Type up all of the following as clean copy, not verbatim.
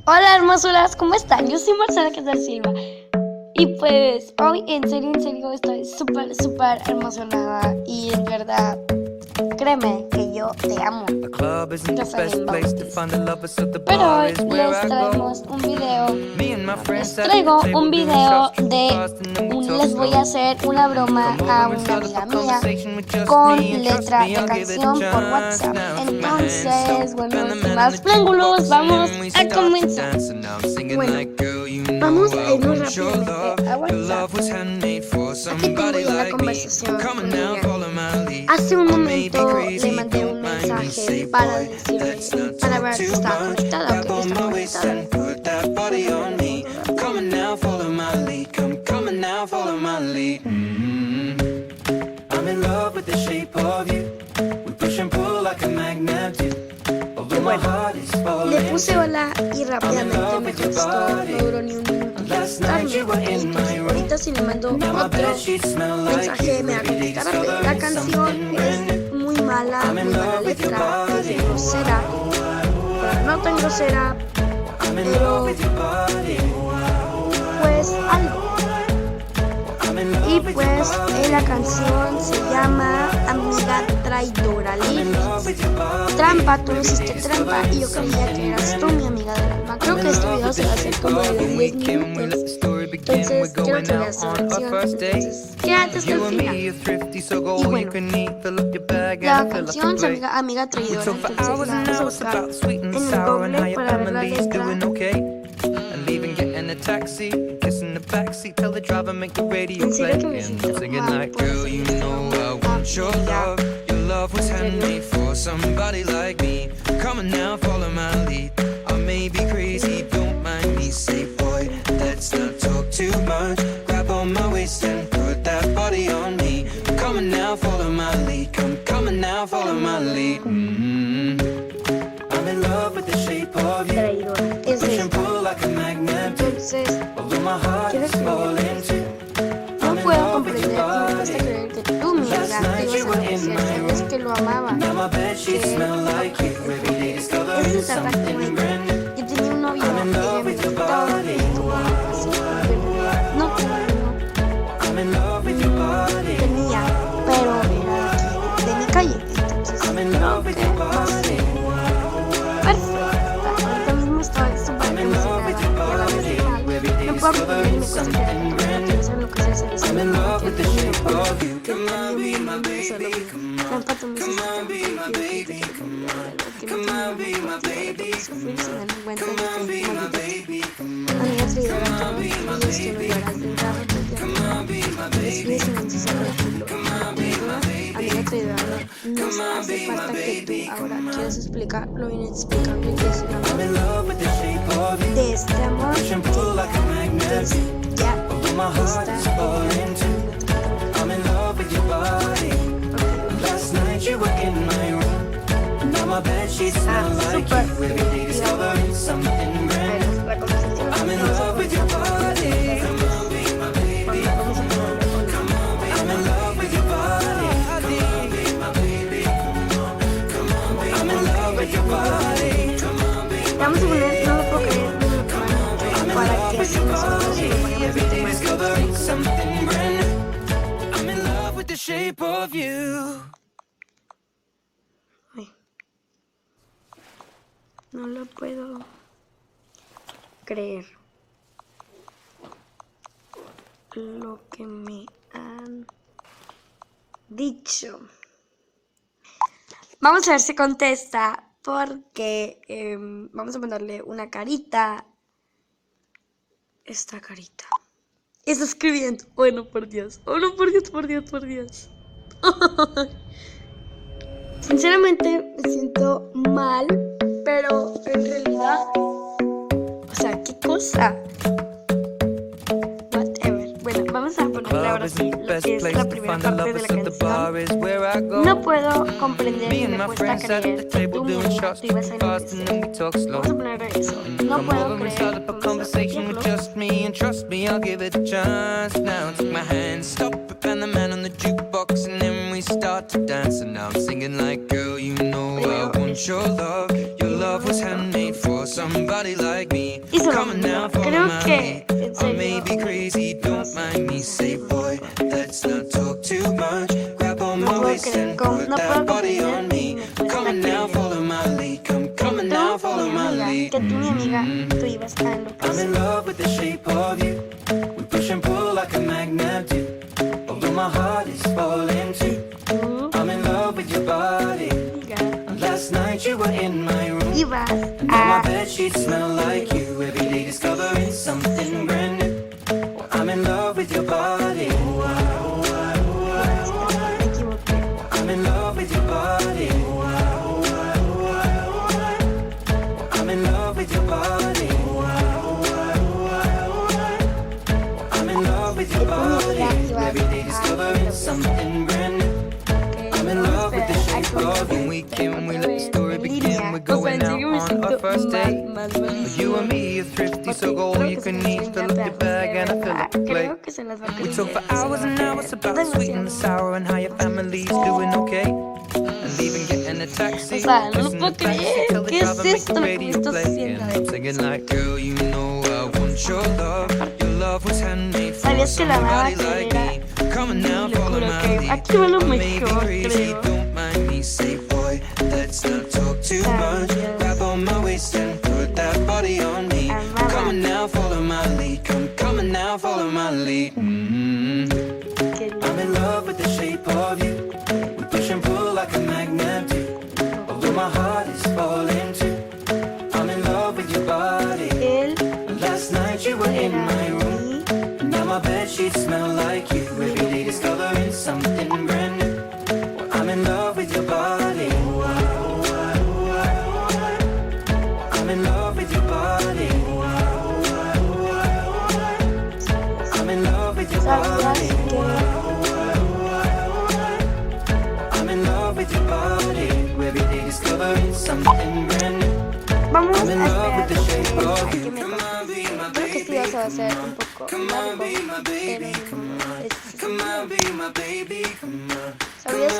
Hola hermosuras, ¿cómo están? Yo soy Marcela Casar Silva. Y pues hoy en serio estoy súper emocionada. Y en verdad, créeme que yo te amo. Yo soy en Bautis. Pero hoy les traigo un video les voy a hacer una broma a una amiga mía con letra de canción por WhatsApp. Entonces, bueno, sin más preámbulos, vamos a comenzar. Bueno, vamos a irnos rápidamente a WhatsApp. Aquí tengo yo una conversación con ella. Hace un momento le mandé un mensaje para decirle, para ver si estaba conectada o que estaba conectada. Y bueno, le puse hola y rápidamente me contestó, no duró ni un minuto en contestarme. Entonces ahorita si le mando otro mensaje me va a contestar rápido. La canción es muy mala letra, es grosera, no tan grosera, pero pues algo. Y pues la canción se llama Amiga Traidora. Trampa, tú me hiciste trampa y yo creía que eras tú mi amiga del alma. Creo que este video se va a hacer como de 10 minutos. Entonces quiero que veas la canción. Entonces quédate hasta el final. Y bueno, la canción se llama Amiga Traidora. Entonces vamos a buscar en el Google para ver la letra. En serio que me siento mal por love was handmade for somebody like me. Come on now, follow my lead. I may be crazy, don't mind me. Say, boy, let's not talk too much. Grab on my waist and put that body on me. Come on now, follow my lead. Come on now, follow my lead. I'm in love with the shape of you. Push and pull like a magnet. Entonces, no puedo comprender, me cuesta creer que tú, mi amiga, te ibas a conocer, sabes que lo amaba, que es de tratar como de yo tenía un novio, ella me gustaba, y estuvo así, no tenía, pero era de mi calle, entonces creo que va a ser perfecta. Ahorita mismo estoy súper emocionada y a la vez real, no puedo comprender, me cuesta creer que eso es lo que se hace. I'm in love with the shape of you. Come on, be my baby. Come on, be my baby. Come on, be my baby. Come on, be my baby. Come on, be my baby. Come on, be my baby. Come on, be my baby. Nos hace falta que tú ahora quieras explicar lo inexplicable que es el I'm in love with the shape of you. de este amor Push and pull like a magnet. ya My heart is falling too. I'm in love with your body. Last night you were in my room. Now my bedsheets smell like you. Every day discovering something brand new. I'm in love with your body. Come on, be my baby. Come on, be I'm in love with your body. Come on, be my baby. Come on, be I'm in love with your body. Come on, be my vamos a poner, no lo puedo creer, no lo puedo para que así nosotros lo vayamos discovering something brand new. I'm in love with the shape of you. No lo puedo creer lo que me han dicho. Vamos a ver si contesta porque vamos a mandarle una carita. Esta carita. Está escribiendo. Oh, no, por Dios. Oh, no, por Dios. Sinceramente me siento mal, pero en realidad, o sea, ¿qué cosa? Whatever. Bueno, vamos a ponerle ahora sí lo que es la primera parte de la canción. No puedo comprender y me cuesta creer que tú, mi amiga, te ibas a enloquecer. Vamos a poner eso. No puedo creer. Just me and trust me, I'll give it a chance. Now take my hand, stop it, and the man on the jukebox, and then we start to dance. And now I'm singing like, girl, you know I want your love. Your love was handmade for somebody like me. lo mío. Creo que en serio. No puedo creer, no puedo comprender ni me cuesta creer. Que tú, mi amiga, tú ibas a enloquecer. My heart is falling too. I'm in love with your body. Last night you were in my room. Now my bed sheets smell like you. Every day discovering something brand new. I'm in love with your body. I'm in love with your body. I'm in love with your body. I'm in love with your body. Every day discovering something brand new. I'm in love with the shape of you. Weekend we let the story begin. We're going out on our first date. You and me are thrifty, so go all you can eat. Fill up your bag and I fill up the plate. We talk for hours and hours about the sweet and the sour and how your family's doing okay. And even getting a taxi. O sea, no lo puedo creer. ¿Qué es esto? ¿Qué estás haciendo? I'm singing like, girl, you know I want your love. Your love was handmade for ¿Sabías que la amaba somebody que like era? me? Come on now, Le follow juro my que lead. aquí va lo I may be mejor, crazy, creo. don't mind me, say boy, let's not talk too much. Grab on my waist and put that body on me. Come on now, follow my lead. Come on now, follow my lead. I'm in love with the shape of you. We push and pull like a magnet do. Although my heart is falling too. I'm in love with your body. Last night you were in my room. Now my bed sheets smell like you. Every day discovering something brand new. I'm in love with your body. I'm in love with your body. I'm in love with your body. I'm in love with your body. Every day discovering something brand new. Vamos a I'm in love with the esperar shape a of que you. me conteste. Creo que este video se va a hacer un poco largo, pero ¿sabías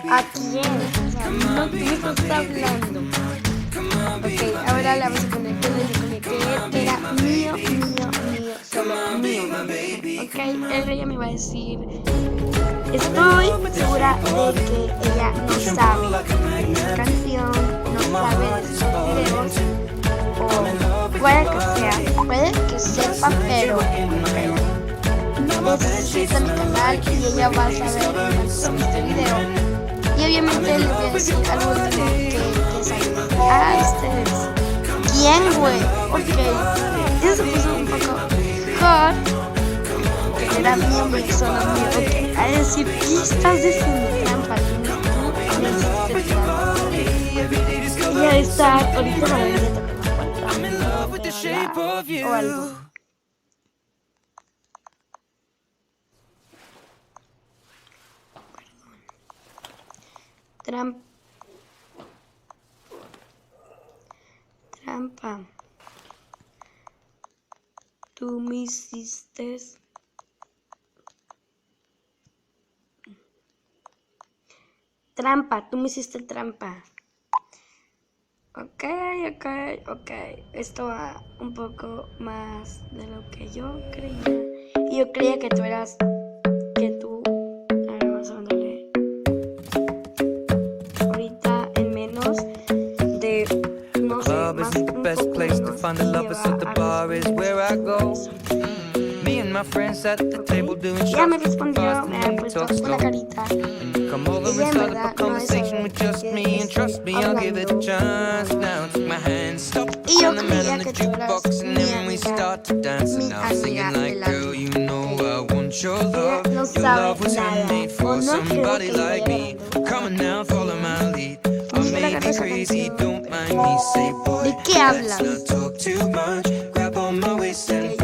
a quién? O sea, no, ¿qué me estás hablando? Ok, ahora la vamos a poner que le dije que era mío, solo mío. Ok, ella me va a decir, estoy segura de que ella no sabe de esta canción, no sabe de estos videos, o puede que sepa, pero necesita mi canal y ella va a saber este video. Y obviamente le voy a decir algo que salió. Ustedes. ¿Quién, güey? Ok. Eso se puso un poco hot. Que era mío, güey, solo mío. Ok. A decir, ¿qué estás diciendo? Trampa. Tú no hiciste trampa. Y ya está. Ahorita la voy a o algo. Trampa. Tú me hiciste. Trampa, tú me hiciste trampa. Ok. Esto va un poco más de lo que yo creía. Y yo creía que tú eras. Ahora vamos a mandarle. Ahorita en menos de. No sé, más un poco ya me respondió, me ha puesto una carita. Ella en verdad no es y yo creía que tú eras mi amiga del alma. Ella no sabe nada, o no creo que le vaya dando. ¿De qué hablas?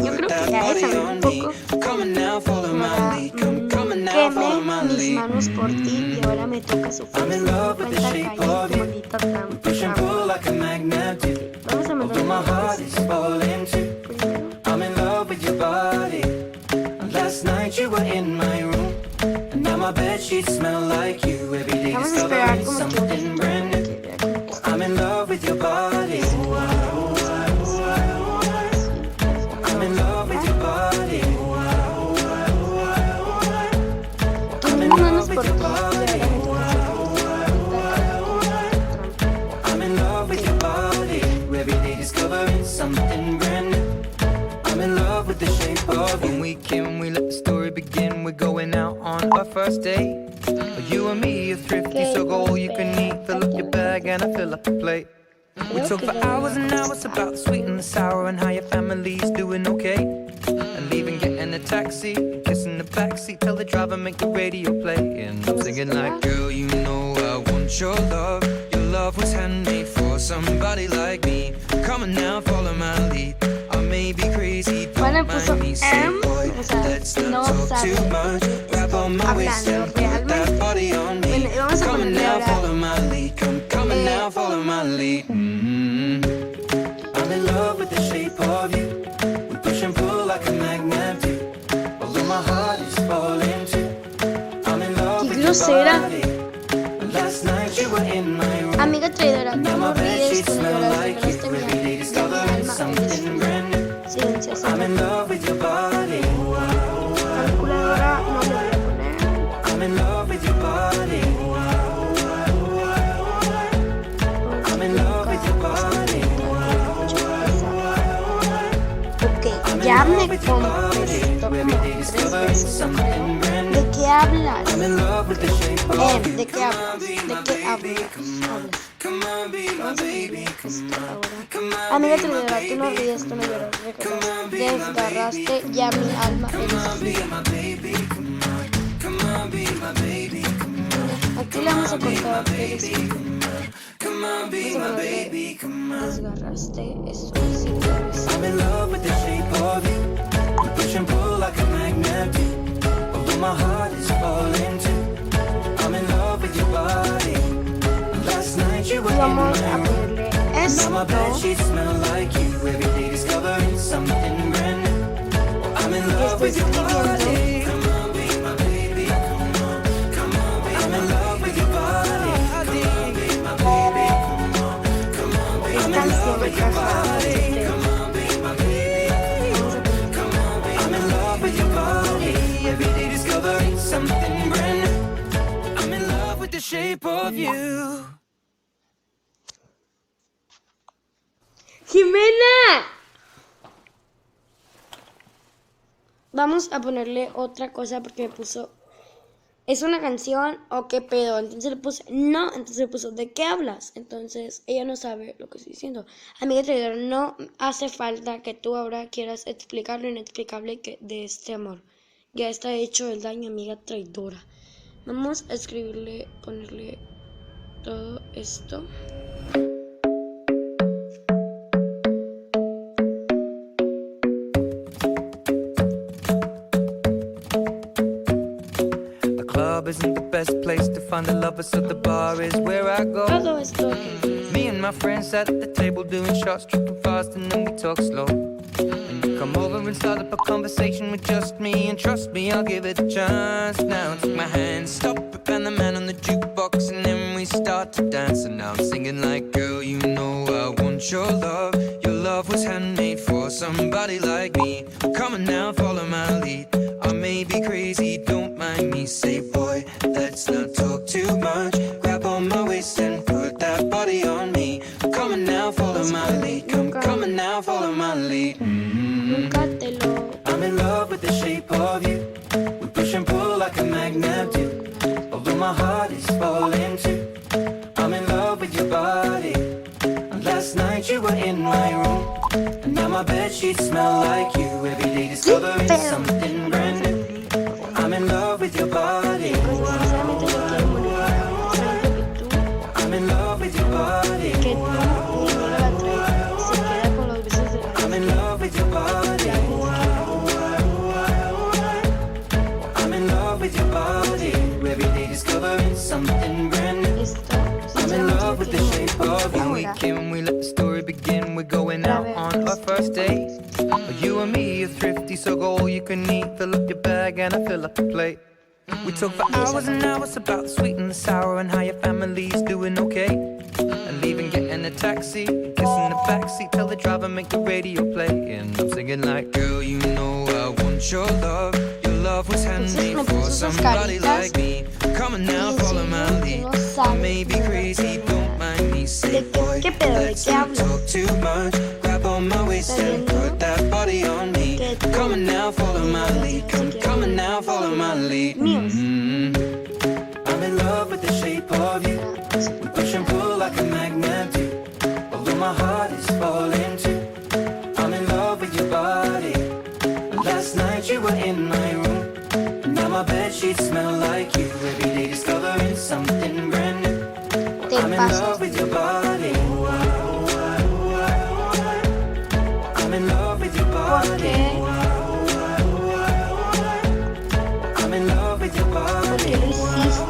Yo creo que ya es un poco. Quemé mis manos por ti y ahora me toca sufrir. Cuenta calle, tu maldita trampa. Vamos a mandarle vamos a esperar como que I'm in love with your body. our first date. You and me are thrifty, so go all you can eat. Fill up your bag and I fill up the plate. We talk for hours and hours about the sweet and the sour and how your family's doing okay. And leaving, getting a taxi, kissing the backseat, tell the driver make the radio play. And I'm singing like, girl, you know I want your love. Your love was handmade for somebody like me. Come on now, follow my lead. I may be crazy, don't mind me, say boy, let's not talk too much. Grab on my waist and put that body on me. Come on now, follow my lead. Come on now, follow my lead. I'm in love with the shape of you. We push and pull like a magnet do. Although my heart is falling too. I'm in love with your body. Last night you were in my room. Amiga traidora, Now no my bed olvides sheets que no smell lloras, like no you. estés Every day discovering something brand new. silenciosa. I'm in love with your body. Calculadora no le voy a poner. I'm in love with your body. I'm in love with your body. Ok, ya me contestó como 3 veces. Something brand new. ¿De qué hablas? I'm in love with the shape of you. ¿De qué hablas? ¿De qué hablas? Come on, be my baby. Come on, Amiga traidora, tú no ríes, tú no lloras, recuerdas. Desgarraste ya mi alma. be my baby. Come on, be my baby. Aquí le vamos a contar que eres Come on, be my baby. Come on. desgarraste eso. Sí, pues. I'm in love with the shape of you. We push and pull like a magnet do. Although my heart is falling too. I'm in love with your body. Last night you were in Vamos a my room. ponerle Now my bed esto. sheets smell like you. Every day discovering something brand new. I'm in love with your body. Come on, be my baby. Come on, come on, be I'm in love with your body. Come on, be my baby. Come on, come on, be I'm in love with your body. Come on, be my baby. Come on, be I'm in love with your body. Every day discovering something brand new. I'm in love with the shape of you. ¡Jimena! Vamos a ponerle otra cosa porque me puso... ¿Es una canción o qué pedo? Entonces le puse... No, entonces le puso... ¿De qué hablas? Entonces ella no sabe lo que estoy diciendo. Amiga traidora, no hace falta que tú ahora quieras explicar lo inexplicable que de este amor. Ya está hecho el daño, amiga traidora. Vamos a escribirle, ponerle todo esto. Isn't the best place to find a lover, so the bar is where I go. Todo esto. Me and my friends at the table doing shots, tripping fast, and then we talk slow. And you come over and start up a conversation with just me, and trust me, I'll give it a chance. Now take my hand, stop it, and the man on the jukebox, and then we start to dance. And now I'm singing like, girl, you know I want your love. Your love was handmade for somebody like me. Come on now, follow my lead. I may be crazy, don't mind me, say boy, let's not talk too much. Grab on my waist and put that body on me. Come on now, follow my lead. Come on now, follow my lead. Nunca te lo... I'm in love with the shape of you. We push and pull like a magnet do. Although my heart is falling too. I'm in love with your body. Last night you were in my room. And now my bed sheets smell like you. Every day discovering something brand new. I'm in love with your body. I'm in love with your body. Que tú, la traidora, se queda con los besos de la... I'm in love with your body. I'm in love with your body. Every day discovering something brand new. I'm in love with the shape of you. We came, we let the story begin. We're going out on our first date. You and me are thrifty, so go all you can eat. Fill up your bag and I fill up the plate. We talk for hours and hours about the sweet and the sour and how your family's doing okay. And leaving, getting a taxi, kissing the backseat, tell the driver make the radio play. And I'm singing like, girl, you know I want your love. Your love was handmade for somebody like me. Come on now, follow my lead. I may be crazy, don't mind me, say boy, let's not talk too much. Grab on my waist and put that body on me. Come on now, follow my lead. Come on now, follow my lead. sheets smell like you. Every day discovering something brand new. Te I'm in pasas. love with your body. I'm in love with your ¿Por body. qué? I'm in love with your ¿Por body. qué lo hiciste?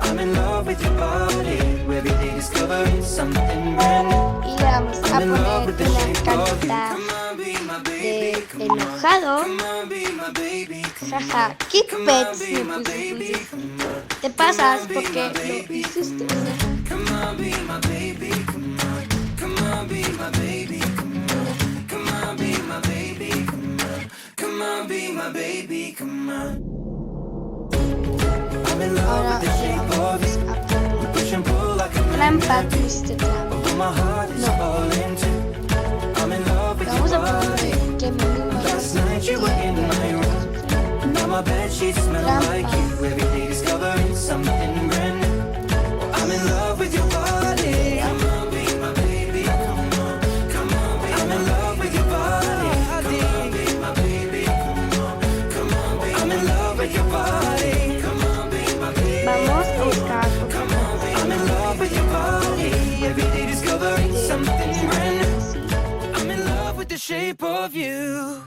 I'm in love with your body. Every day discovering something brand new. Y le vamos a I'm in love poner with the una shape of you. carita Come on, be my de baby. enojado. Come on, be my baby. Jaja, ¿qué pets me pusiste? Te pasas porque lo hiciste. Come on, be my baby. Come on, come on, be my baby. Come on, come on, be my baby. Come on, come on, be my baby. Come on. I'm in love Ahora with the shape of you. vamos a poner Push and pull like a trampa, magnet. twist trampa. But my heart is No. falling too. I'm in love with Vamos your a body. poner que me Last night you were in my room. Now my bed sheets smell like you. Every day discovering something brand new. I'm in love with your body. Come on, be my baby. Come on, come on, be I'm in love with your body. Come on, be my baby. Come on, come on, be I'm in love with your body. Come on, be my baby. vamos a buscar Come on, be I'm in love with your body. Every day discovering something brand new. I'm in love with the shape of you.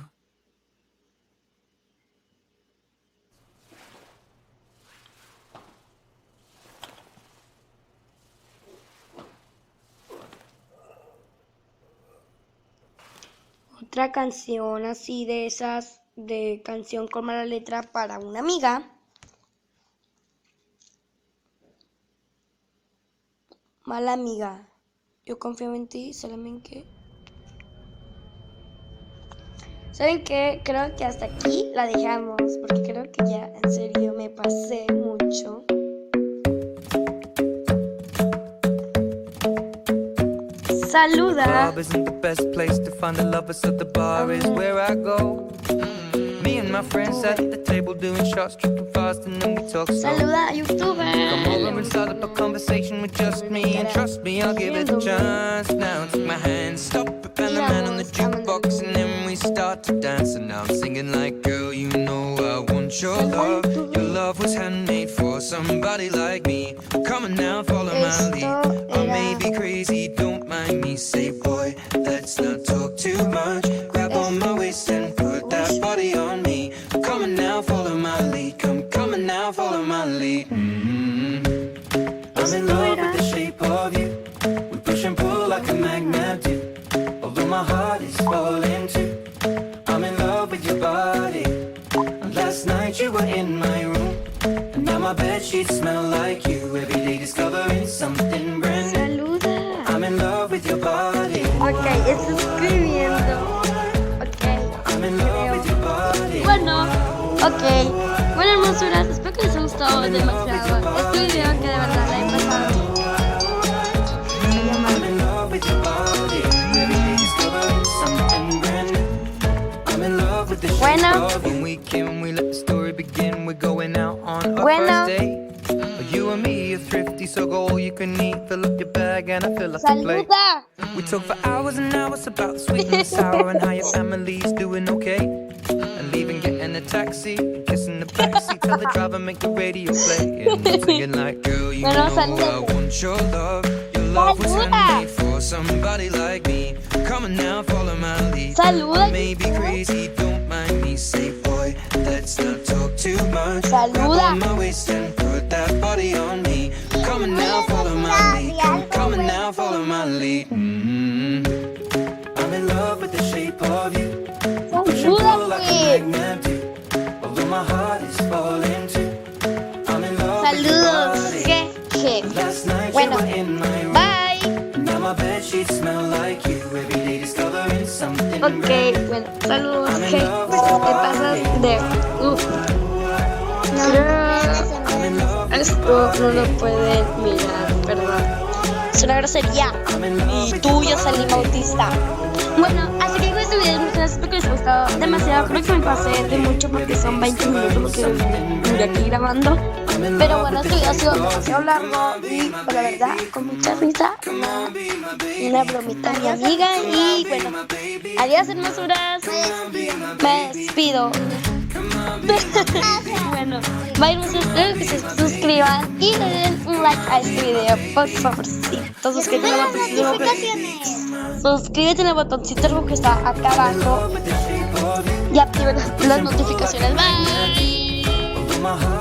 otra canción así de esas de canción con mala letra para una amiga. Mala amiga, yo confío en ti, solamente ¿saben qué? Creo que hasta aquí la dejamos, porque creo que ya en serio me pasé mucho. Saluda. Club isn't the best place to find the lovers, so the bar is where I go. Me and my friends at the table doing shots, tripping fast, and then we talk slow. Saluda a YouTuber. Come over and start up a conversation with just me, and trust me, I'll give it a chance. Now take my hand, stop it, and the man on the jukebox, and then we start to dance. And now I'm singing like, girl, you know I want your love. Your love was handmade for somebody like me. Come on now, follow my lead. I may be crazy, don't mind me. Say, boy, let's not talk too much. Grab on my waist and put that body on me. Come on now, follow my lead. Come on now, follow my lead. I'm in love with the shape of you. We push and pull like a magnet do. Although my heart is falling too. I'm in love with your body. Last night you were in my room. And now my bed sheets smell like you. Every day discovering something brand new. Saluda. I'm in love with your body. Ok, estoy escribiendo. Ok, I'm in love with your body. bueno, ok. Bueno, hermosuras, espero que les haya gustado demasiado este video, que de verdad la he pasado. I'm in love with your body. Every day discovering something brand new. I'm in love with the shape Bueno. of you. When we came, we let the story begin. We're going out on our Bueno. first date. You and me are thrifty, so go all you can eat. Fill up your bag and I fill up the plate. Saluda. We talk for hours and hours about the sweet and the sour and how your family's doing okay. And leaving, getting a taxi, kissing the backseat, tell the driver make the radio play. And I'm singing like, girl, you Bueno, know saluda. I want your love. Your love was Saluda. handmade for somebody like me. Come on now, follow my lead. Saluda. I may be crazy, don't mind me. Say, boy, let's not talk too much. Saluda. Grab on my waist and put that body on me. Come on now, follow my lead. Come on now, follow my lead. I'm in love with the shape of you. Push and pull like a Salúdame. magnet do. Although my heart is falling too. I'm in love with your Saludos. body. Jeje. Last night Bueno, you were in my room. bye. Now my bed sheets smell like you. Every day discovering something Ok, brand new. bueno, saludos. Je, te pasas de. I'm in love with Esto no lo pueden mirar, perdón. Es una grosería. Y tú, yo salí bautista. Bueno, así que con este video, muchas gracias, espero que les haya gustado demasiado. Creo que me pasé de mucho porque son 20 minutos que duré aquí grabando. Pero bueno, este video ha sido demasiado largo y, por la verdad, con mucha risa. Una bromita a mi amiga. Y bueno, adiós, hermosuras. Me despido. Bueno, vayan, espero que se suscriban y le den un like a este video, por favor. Sí, entonces suscríbete en el botoncito rojo que está acá abajo y activa las notificaciones. Bye.